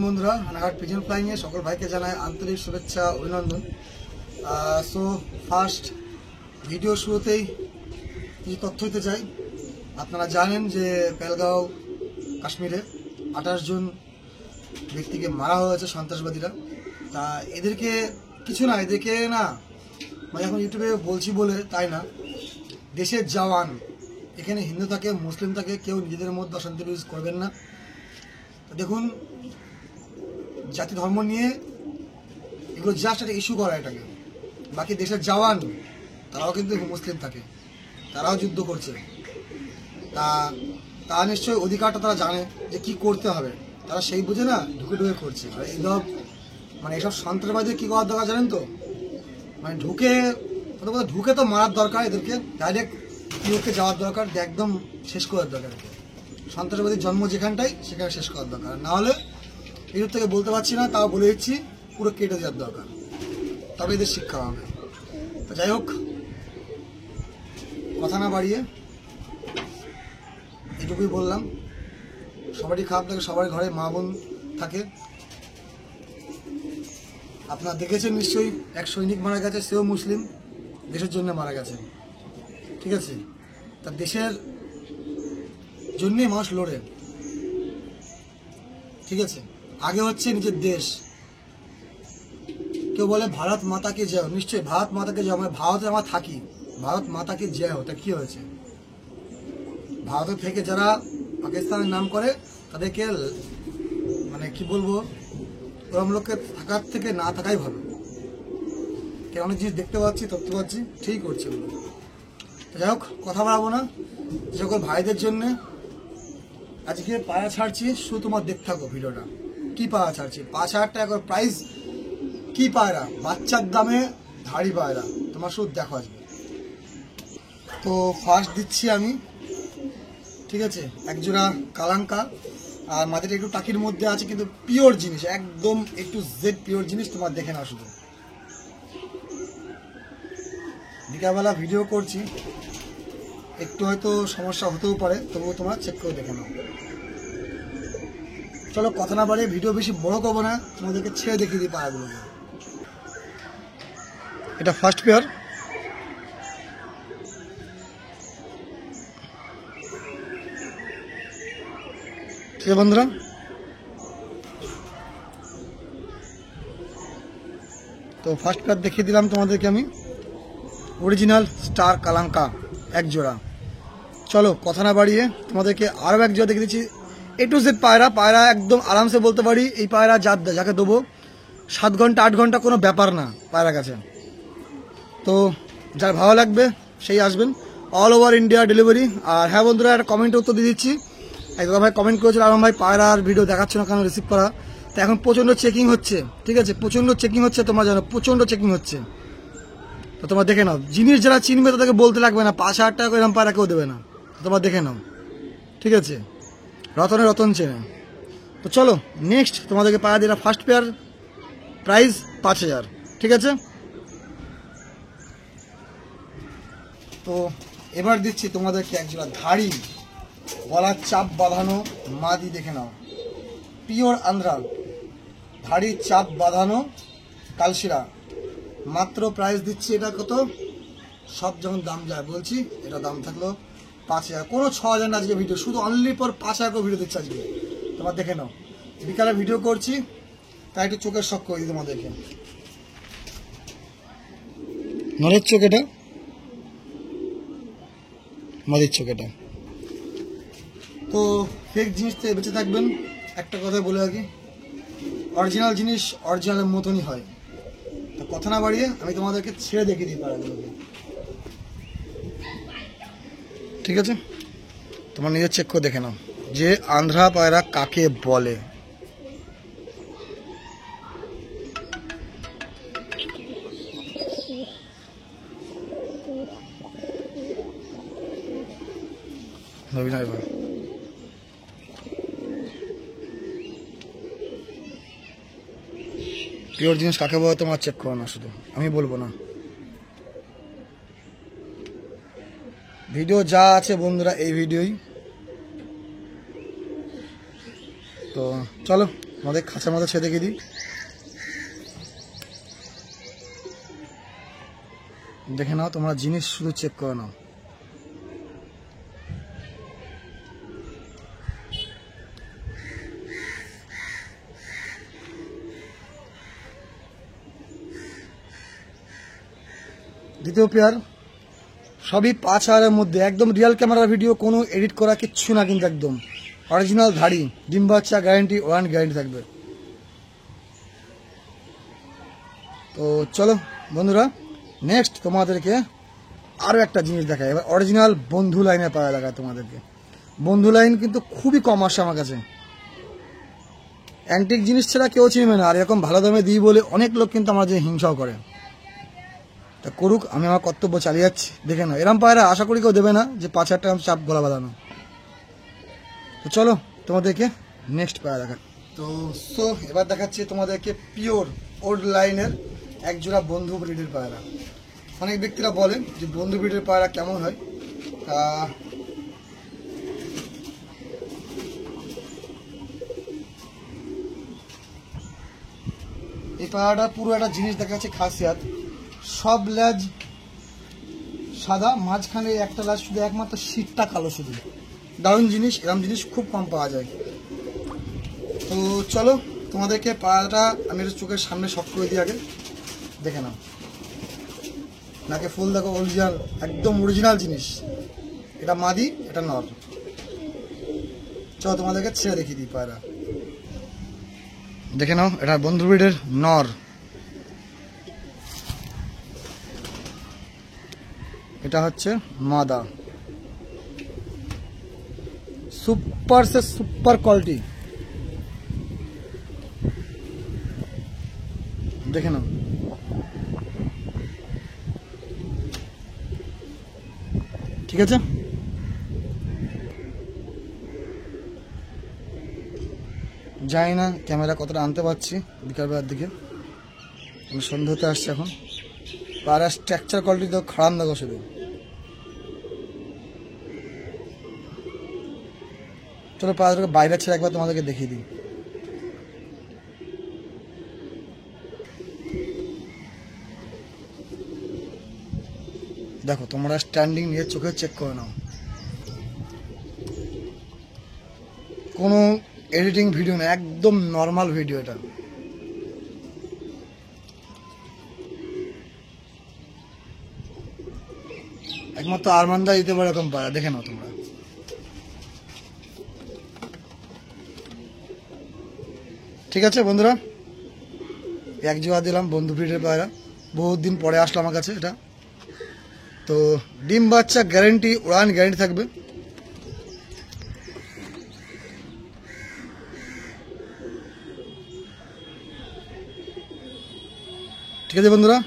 বন্ধুরা, Ranaghat pigeon flying এ সকল ভাইকে জানাই আন্তরিক শুভেচ্ছা, অভিনন্দন। সো ফার্স্ট ভিডিও শুরুতেই কি তথ্য দিতে চাই। আপনারা জানেন যে পেহেলগাঁও কাশ্মীরে 28 জন ব্যক্তিকে মারা হয়েছে সন্ত্রাসবাদীরা। তা এদেরকে কিছু না, এদেরকে না মানে এখন ইউটিউবে বলছি বলে তাই না, দেশের জওয়ান, এখানে হিন্দু থাকে মুসলিম থাকে, কেউ নিজেদের মধ্যে অশান্তি ইউজ করবেন না। দেখুন, জাতি ধর্ম নিয়ে এগুলো জাস্ট একটা ইস্যু করা এটাকে। বাকি দেশের জওয়ান তারাও কিন্তু মুসলিম থাকে, তারাও যুদ্ধ করছে। তা নিশ্চয়ই অধিকারটা তারা জানে যে কি করতে হবে, তারা সেই বুঝে না ঢুকে ঢুকে করছে। আর এইসব মানে এইসব সন্ত্রাসবাদী কী করার দরকার জানেন তো, মানে ঢুকে তো মারার দরকার, এদেরকে ডাইরেক্ট ইউকে যাওয়ার দরকার, একদম শেষ করার দরকার। সন্ত্রাসবাদীর জন্ম যেখানটাই সেখানে শেষ করার দরকার। না হলে এর থেকে বলতে পারছি না, তাও বলে দিচ্ছি, পুরো কেটে দেওয়ার দরকার, তবে এদের শিক্ষা হবে। তো যাই হোক, কথা না বাড়িয়ে এটুকুই বললাম। সবারই খারাপ থাকে, সবার ঘরে মা বোন থাকে। আপনারা দেখেছেন নিশ্চয়ই, এক সৈনিক মারা গেছে, সেও মুসলিম, দেশের জন্য মারা গেছে। ঠিক আছে, তা দেশের জন্যই মানুষ লড়ে। ঠিক আছে, আগে হচ্ছে নিজের দেশ। কেউ বলে ভারত মাতাকে জয়, নিশ্চয়ই ভারত মাতাকে জয়। আমরা ভারতে আমরা থাকি, ভারত মাতাকে জয়। ওটা কি হয়েছে? ভারতের থেকে যারা পাকিস্তানের নাম করে তাদেরকে মানে কি বলবো, ওরম লোককে থাকার থেকে না থাকাই ভালো। কেন অনেক জিনিস দেখতে পাচ্ছি, তথ্য পাচ্ছি, ঠিক করছে ওগুলো। যাই হোক, কথা বাড়াবো না। সকল ভাইদের জন্য আজকে পায়রা ছাড়ছি, শুধু তোমার দেখতে থাকো ভিডিওটা। কি পায়রা ছাড়ছি? 5,000 টাকা করে প্রাইস। কি পায়রা? বাচ্চার দামে ধাড়ি পায়রা, তোমার শুধু দেখো আজকে। তো ফার্স্ট দিচ্ছি আমি, ঠিক আছে, একজোড়া কালাঙ্কা। আর মাঝেটা একটু টাকির মধ্যে আছে, কিন্তু পিওর জিনিস, একদম একটু জেড পিওর জিনিস। তোমার দেখে নাও শুধু। বিকালবেলা ভিডিও করছি, একটু হয়তো সমস্যা হতেও পারে, তবুও তোমার চেক করে দেখে নাও। চলো কথা না বাড়িয়ে, ভিডিও বেশি বড় করবো না, তোমাদেরকে ছেড়ে দেখিয়ে দিই পায়রাগুলোকে। এটা ফার্স্ট পেয়ার। ঠিক আছে বন্ধুরা, তো ফার্স্ট পেয়ার দেখিয়ে দিলাম তোমাদেরকে আমি। অরিজিনাল স্টার কালাঙ্কা এক জোড়া। চলো কথা না বাড়িয়ে তোমাদেরকে আরও এক জোড়া দেখে দিচ্ছি। A to Z পায়রা একদম আরামসে বলতে পারি এই পায়রা যাকে দেবো 7 ঘন্টা 8 ঘন্টা কোনো ব্যাপার না পায়রা কাছে। তো যার ভালো লাগবে সেই আসবেন, অল ওভার ইন্ডিয়া ডেলিভারি। আর হ্যাঁ বন্ধুরা, একটা কমেন্টে উত্তর দিয়ে দিচ্ছি। একদম ভাই কমেন্ট করেছিল, আরাম ভাই পায়রার ভিডিও দেখাচ্ছ না কেন রিসিভ করা। তো এখন প্রচণ্ড চেকিং হচ্ছে, ঠিক আছে, প্রচণ্ড চেকিং হচ্ছে, তোমরা জানো প্রচণ্ড চেকিং হচ্ছে। তো তোমরা দেখে নাও, জিনিস যারা চিনবে তাদেরকে বলতে লাগবে না 5,000 টাকা করে এরকম পায়রা কেউ দেবে না। তোমরা দেখে নাও, ঠিক আছে, রতনে রতন চেনে। তো চলো নেক্সট তোমাদেরকে পায়রা দিলাম। ফার্স্ট পেয়ার প্রাইস 5,000, ঠিক আছে। তো এবার দিচ্ছি তোমাদেরকে একজোড়া ধাড়ি, গলার চাপ বাঁধানো মাদি, দেখে নাও, পিওর আন্ধ্রা, ধাড়ি চাপ বাঁধানো কালশিরা। মাত্র প্রাইস দিচ্ছি, এটা কত, সব যখন দাম যায় বলছি, এটা দাম থাকলো 5,000, কোনো 6,000 না আজকে ভিডিও, শুধু অনলি পর 5,000 করে ভিডিও দিচ্ছে আজকে। তোমার দেখে নাও, বিকালে ভিডিও করছি তাই একটু চোখের শখ করে দিই তোমাদেরকে। নরের চোখ, এটা মাদির চোখ এটা। তো ফেক জিনিস থেকে বেঁচে থাকবেন। একটা কথা বলে রাখি, অরিজিনাল জিনিস অরিজিনালের মতনই হয়। তো কথা না বাড়িয়ে আমি তোমাদেরকে ছেড়ে দেখিয়ে দিই পায়রাগুলোকে, ঠিক আছে। তোমার নিজের চেক করে দেখে নাও যে আন্ধ্রা পায়রা কাকে বলে। পিওর জিনিস কাকে বলে তোমার চেক করো না, শুধু আমি বলবো না। ভিডিও যা আছে বন্ধুরা এই ভিডিওই। তো চলো আমাদের খাঁচার মধ্যে ছেড়ে দেখে দিই। দেখে নাও তোমরা, জিনিস শুধু চেক করে নাও। দ্বিতীয় পেয়ার সবই 5,000-এর মধ্যে, একদম রিয়েল ক্যামেরার ভিডিও, কোনো এডিট করা কিচ্ছু না, কিন্তু একদম অরিজিনাল ধাড়ি, ডিম বাচ্চা গ্যারেন্টি, ওয়ান গ্যারেন্টি থাকবে। তো চলো বন্ধুরা, নেক্সট তোমাদেরকে আরও একটা জিনিস দেখায়। এবার অরিজিনাল বন্ধু লাইনে পাওয়া দেখায় তোমাদেরকে। বন্ধু লাইন কিন্তু খুবই কম আসে আমার কাছে, অ্যান্টিক জিনিস ছাড়া কেউ চিনবে না। আর এরকম ভালো দামে দিই বলে অনেক লোক কিন্তু আমার যে হিংসাও করে। তা করুক, আমি আমার কর্তব্য চালিয়ে যাচ্ছি। দেখে না, এরম পায়রা আশা করি কেউ দেবে না যে 5,000 টাকা চাপ গলা বাঁধানো। তো চলো তোমাদেরকে নেক্সট পায়রা দেখা। তো এবার দেখাচ্ছি তোমাদেরকে পিওর ওল্ড লাইনের একজোড়া বন্ধু ব্রিডের পায়রা। অনেক ব্যক্তিরা বলেন যে বন্ধু ব্রিডের পায়রা কেমন হয়। তা এই পায়রাটা পুরো একটা জিনিস দেখা যাচ্ছে খাসিয়াত, সব লেজ সাদা, মাঝখানে একটা লেজ শুধু একমাত্র শীতটা কালো শুধু। দারুণ জিনিস, এরকম জিনিস খুব কম পাওয়া যায়। তো চলো তোমাদেরকে পায়রাটা আমি চোখের সামনে শক করে দিই, আগে দেখে নাও। নাকে ফুল দেখো, অরিজিনাল, একদম অরিজিনাল জিনিস। এটা মাদি, এটা নর। চলো তোমাদেরকে ছেড়ে দেখিয়ে দিই পায়রা, দেখে নাও। এটা বন্ধু ব্রিডের নর, এটা হচ্ছে মাদা। সুপার সে সুপার কোয়ালিটি, দেখে নাও। ঠিক আছে, জানি না ক্যামেরা কতটা আনতে পারছি বিকালবেলার দিকে, সন্ধ্যা হতে আসছে এখন। পায়রা স্ট্রাকচার কোয়ালিটি তো খারাপ দেখো শুধু। চলো পায়রাটাকে বাইরে ছেড়ে একবার তোমাদেরকে দেখিয়ে দিই। দেখো তোমরা স্ট্যান্ডিং নিয়ে চোখে চেক করে নাও, কোনো এডিটিং ভিডিও না, একদম নর্মাল ভিডিও। এটা একমাত্র আরমানদা দিতে পারে এরকম পায়রা, দেখে নাও তোমরা। ঠিক আছে বন্ধুরা, এক জোড়া দিলাম বন্ধু ব্রিডের পায়রা, বহুত দিন পরে আসলো আমার কাছে এটা। তো ডিম বাচ্চা গ্যারেন্টি, উড়ান গ্যারেন্টি থাকবে। ঠিক আছে বন্ধুরা,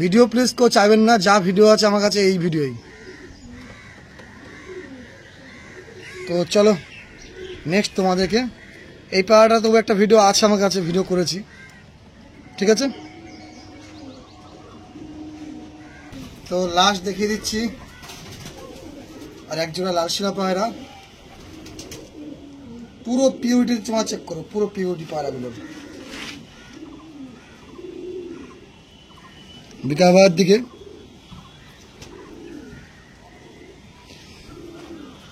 ভিডিও প্লিজ কেউ চাইবেন না, যা ভিডিও আছে আমার কাছে এই ভিডিওই। তো চলো নেক্সট তোমাদেরকে এই পায়রাটা, তবু একটা ভিডিও আছে আমার কাছে, ভিডিও করেছি। ঠিক আছে, তো লাস্ট দেখিয়ে দিচ্ছি আর একজোড়া লালশিরা পায়রা। পুরো পিউরিটি তোমার চেক করো, পুরো পিউরিটি পায়রাগুলো। বিকালবেলার দিকে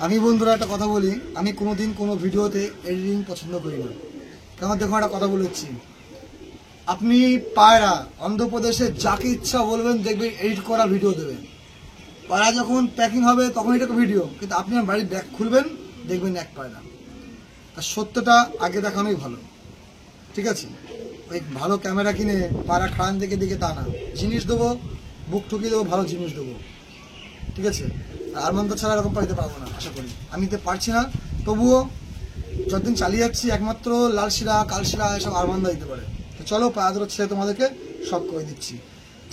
আমি বন্ধুরা একটা কথা বলি, আমি কোনোদিন কোনো ভিডিওতে এডিটিং পছন্দ করি না। কারণ দেখো একটা কথা বলেছি, আপনি পায়রা অন্ধ্রপ্রদেশে যাকে ইচ্ছা বলবেন, দেখবেন এডিট করা ভিডিও দেবে। পায়রা যখন প্যাকিং হবে তখন এটাকে ভিডিও, কিন্তু আপনি বাড়ির ব্যাগ খুলবেন দেখবেন এক পায়রা। আর সত্যটা আগে দেখানোই ভালো। ঠিক আছে, ওই ভালো ক্যামেরা কিনে পায়রা খাড়ান দেখে দেখে তা না, জিনিস দেবো, বুক ঠুকিয়ে দেবো, ভালো জিনিস দেবো। ঠিক আছে, আর মন্দ ছাড়া এরকম পাইতে পারবো না, আশা করি। আমি তো পারছি না, তবুও যতদিন চালিয়ে যাচ্ছি একমাত্র লালশিরা, কালশিরা এসব আরমান্দা দিতে পারে। তো চলো পায়রা ছেড়ে তোমাদেরকে সব করে দিচ্ছি।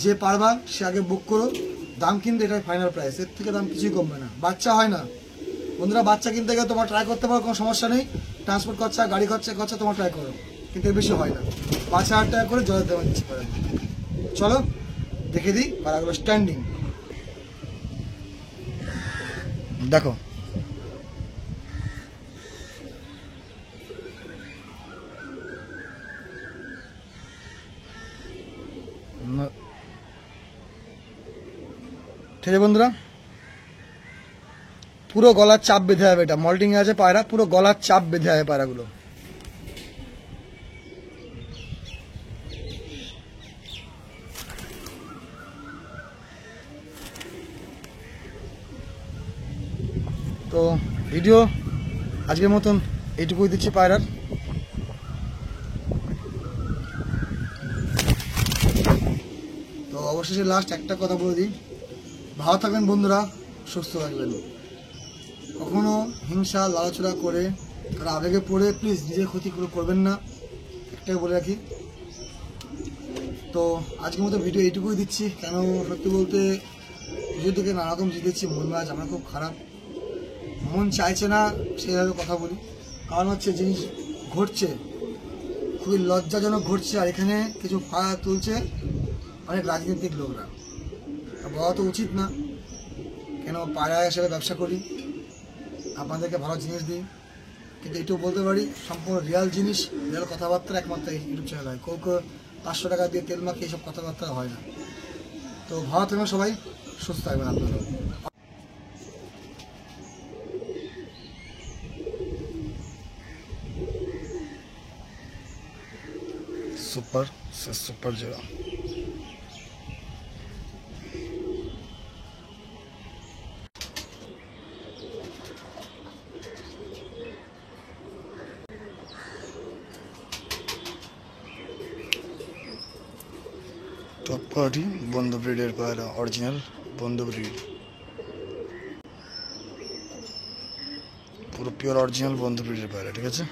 যে পারবা সে আগে বুক করো, দাম কিন্তু এটাই ফাইনাল প্রাইস, এর থেকে দাম কিছুই কমবে না। বাচ্চা হয় না বন্ধুরা, বাচ্চা কিনতে গেলে তোমার ট্রাই করতে পারো, কোনো সমস্যা নেই। ট্রান্সপোর্ট খরচা, গাড়ি খরচা তোমার ট্রাই করো, কিন্তু এর বেশি হয় না। 5,000 টাকা করে জলের দামে দিচ্ছি পারে। চলো দেখে দিই পায়রাগুলো স্ট্যান্ডিং। দেখো ঠিক আছে বন্ধুরা, পুরো গলার চাপ বেঁধে যাবে, এটা মল্টিং আছে পায়রা, পুরো গলার চাপ বেঁধে যাবে পায়রাগুলো। তো ভিডিও আজকের মতন এইটুকুই দিচ্ছি পায়রার। তো অবশেষে লাস্ট একটা কথা বলে দিই, ভালো থাকবেন বন্ধুরা, সুস্থ থাকবেন। কখনো হিংসা লালচড়া করে আর আবেগে পড়ে প্লিজ নিজের ক্ষতি করবেন না, একটাই বলে রাখি। তো আজকের মতো ভিডিও এইটুকুই দিচ্ছি, কেন সত্যি বলতে ভিডিও থেকে নানারকম জিতেছি, মন মাজ আমার খুব খারাপ, মন চাইছে না সেইভাবে কথা বলি। কারণ হচ্ছে জিনিস ঘটছে খুবই লজ্জাজনক ঘটছে, আর এখানে কিছু ফায়দা তুলছে অনেক রাজনৈতিক লোকরা। বলা তো উচিত না, কেন পায়রা হিসেবে ব্যবসা করি, আপনাদেরকে ভালো জিনিস দিই, কিন্তু এটুকু বলতে পারি সম্পূর্ণ রিয়াল জিনিস, রিয়াল কথাবার্তা একমাত্র ইউটিউব চ্যানেল হয়। কেউ 500 টাকা দিয়ে তেল মাখিয়ে এইসব কথাবার্তা হয় না। তো ভালো থাকবেন সবাই, সুস্থ থাকবেন আপনারা। সুপার সুপার জোড়া। টপ কোয়ালিটি বন্ধ ব্রিডের পায়রা, অরিজিনাল বন্ধ ব্রিড, পুরো পিওর অরিজিনাল বন্ধ ব্রিডের পায়রা, ঠিক আছে।